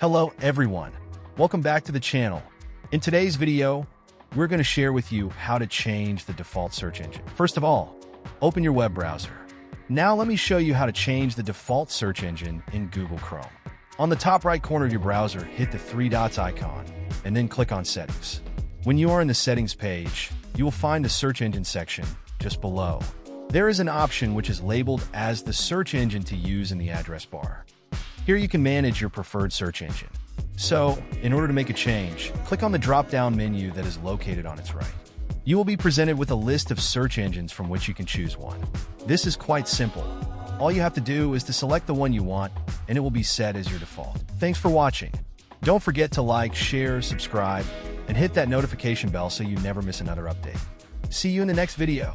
Hello everyone, welcome back to the channel. In today's video, we're going to share with you how to change the default search engine. First of all, open your web browser. Now let me show you how to change the default search engine in Google Chrome. On the top right corner of your browser, hit the three dots icon and then click on Settings. When you are in the Settings page, you will find the Search Engine section just below. There is an option which is labeled as the search engine to use in the address bar. Here you can manage your preferred search engine. So, in order to make a change, click on the drop-down menu that is located on its right. You will be presented with a list of search engines from which you can choose one. This is quite simple. All you have to do is to select the one you want, and it will be set as your default. Thanks for watching. Don't forget to like, share, subscribe, and hit that notification bell so you never miss another update. See you in the next video.